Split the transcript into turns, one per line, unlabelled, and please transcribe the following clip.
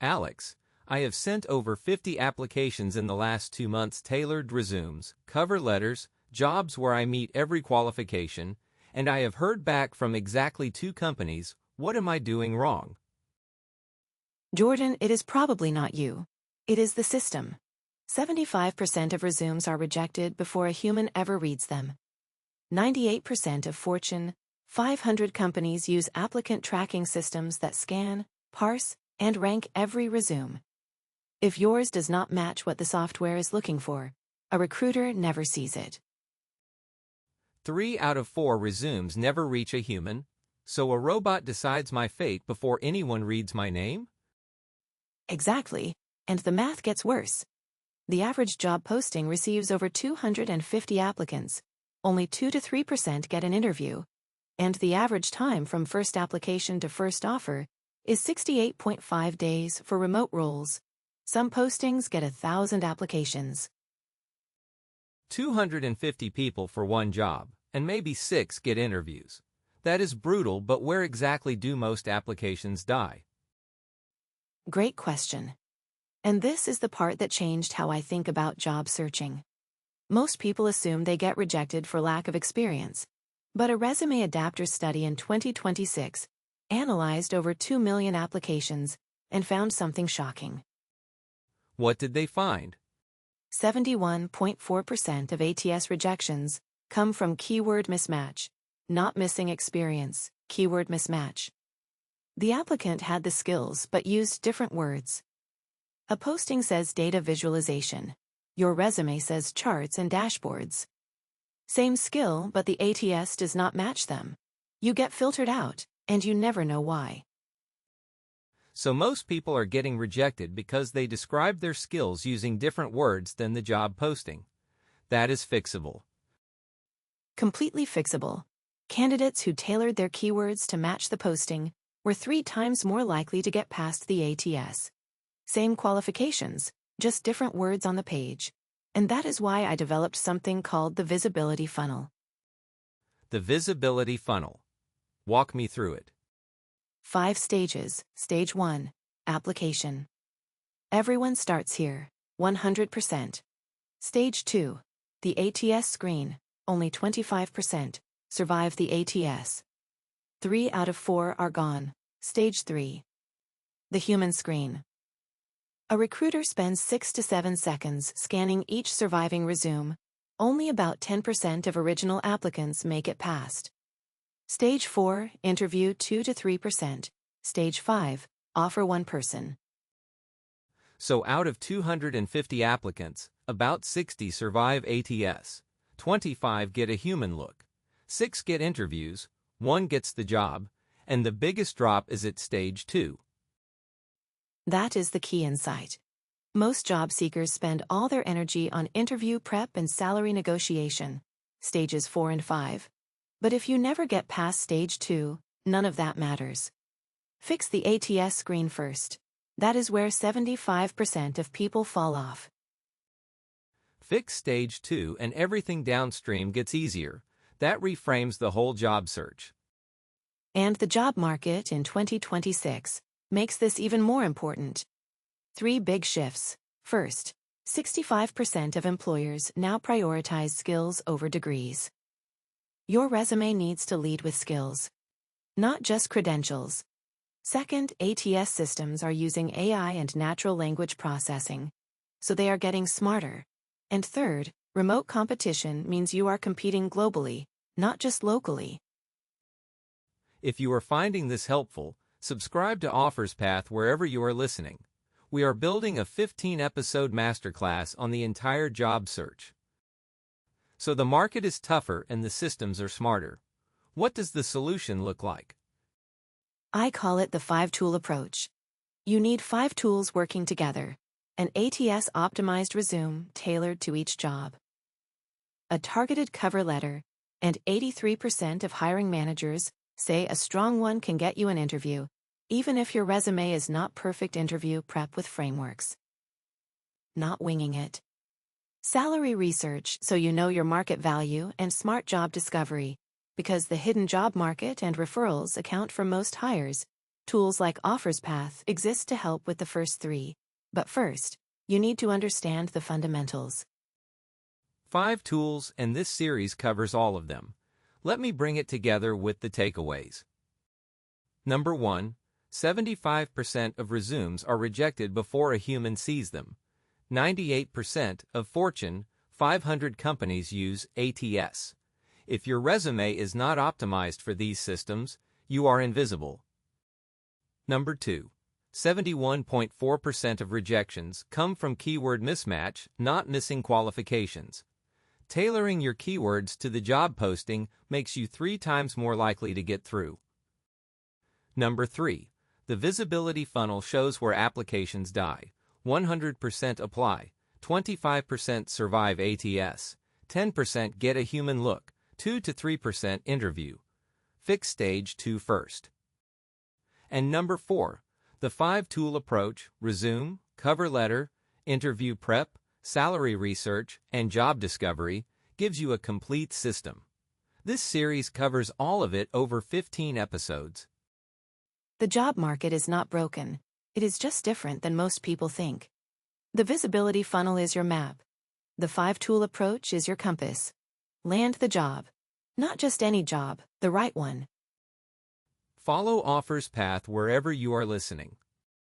Alex, I have sent over 50 applications in the last 2 months, tailored resumes, cover letters, jobs where I meet every qualification, and I have heard back from exactly 2 companies. What am I doing wrong?
Jordan, it is probably not you. It is the system. 75% of resumes are rejected before a human ever reads them. 98% of Fortune 500 companies use applicant tracking systems that scan, parse, and rank every resume. If yours does not match what the software is looking for, a recruiter never sees it.
3 out of 4 resumes never reach a human, so a robot decides my fate before anyone reads my name?
Exactly, and the math gets worse. The average job posting receives over 250 applicants. Only 2 to 3% get an interview, and the average time from first application to first offer is 68.5 days for remote roles. Some postings get 1,000 applications.
250 people for one job, and maybe 6 get interviews. That is brutal, but where exactly do most applications die?
Great question. And this is the part that changed how I think about job searching. Most people assume they get rejected for lack of experience, but a resume adapter study in 2026 analyzed over 2 million applications and found something shocking.
What did they find?
71.4% of ATS rejections come from keyword mismatch, not missing experience, keyword mismatch. The applicant had the skills but used different words. A posting says data visualization. Your resume says charts and dashboards. Same skill, but the ATS does not match them. You get filtered out, and you never know why.
So most people are getting rejected because they describe their skills using different words than the job posting. That is fixable.
Completely fixable. Candidates who tailored their keywords to match the posting were 3 times more likely to get past the ATS. Same qualifications, just different words on the page. And that is why I developed something called the visibility funnel.
The visibility funnel. Walk me through it.
5 stages. Stage 1. Application. Everyone starts here, 100%. Stage 2. The ATS screen. Only 25% survive the ATS. 3 out of 4 are gone. Stage 3. The human screen. A recruiter spends 6 to 7 seconds scanning each surviving resume. Only about 10% of original applicants make it past. Stage 4, interview 2 to 3%. Stage 5, offer 1 person.
So out of 250 applicants, about 60 survive ATS, 25 get a human look, 6 get interviews, 1 gets the job, and the biggest drop is at stage 2.
That is the key insight. Most job seekers spend all their energy on interview prep and salary negotiation, stages 4 and 5. But if you never get past stage 2, none of that matters. Fix the ATS screen first. That is where 75% of people fall off.
Fix stage 2 and everything downstream gets easier. That reframes the whole job search.
And the job market in 2026 makes this even more important. 3 big shifts. First, 65% of employers now prioritize skills over degrees. Your resume needs to lead with skills, not just credentials. Second, ATS systems are using AI and natural language processing, so they are getting smarter. And third, remote competition means you are competing globally, not just locally.
If you are finding this helpful, subscribe to OffersPath wherever you are listening. We are building a 15-episode masterclass on the entire job search. So the market is tougher and the systems are smarter. What does the solution look like?
I call it the 5-tool approach. You need 5 tools working together. An ATS-optimized resume tailored to each job. A targeted cover letter, and 83% of hiring managers say a strong one can get you an interview, even if your resume is not perfect. Interview prep with frameworks. Not winging it. Salary research so you know your market value, and smart job discovery, because the hidden job market and referrals account for most hires. Tools like OffersPath exist to help with the first three, but first, you need to understand the fundamentals.
5 tools, and this series covers all of them. Let me bring it together with the takeaways. Number 1. 75% of resumes are rejected before a human sees them. 98% of Fortune 500 companies use ATS. If your resume is not optimized for these systems, you are invisible. Number 2. 71.4% of rejections come from keyword mismatch, not missing qualifications. Tailoring your keywords to the job posting makes you 3 times more likely to get through. Number 3. The visibility funnel shows where applications die. 100% apply, 25% survive ATS, 10% get a human look, 2 to 3% interview. Fix stage 2 first. And number 4. The 5-tool approach: resume, cover letter, interview prep, salary research, and job discovery gives you a complete system. This series covers all of it over 15 episodes.
The job market is not broken. It is just different than most people think. The visibility funnel is your map. The 5-tool approach is your compass. Land the job. Not just any job, the right one.
Follow OffersPath wherever you are listening.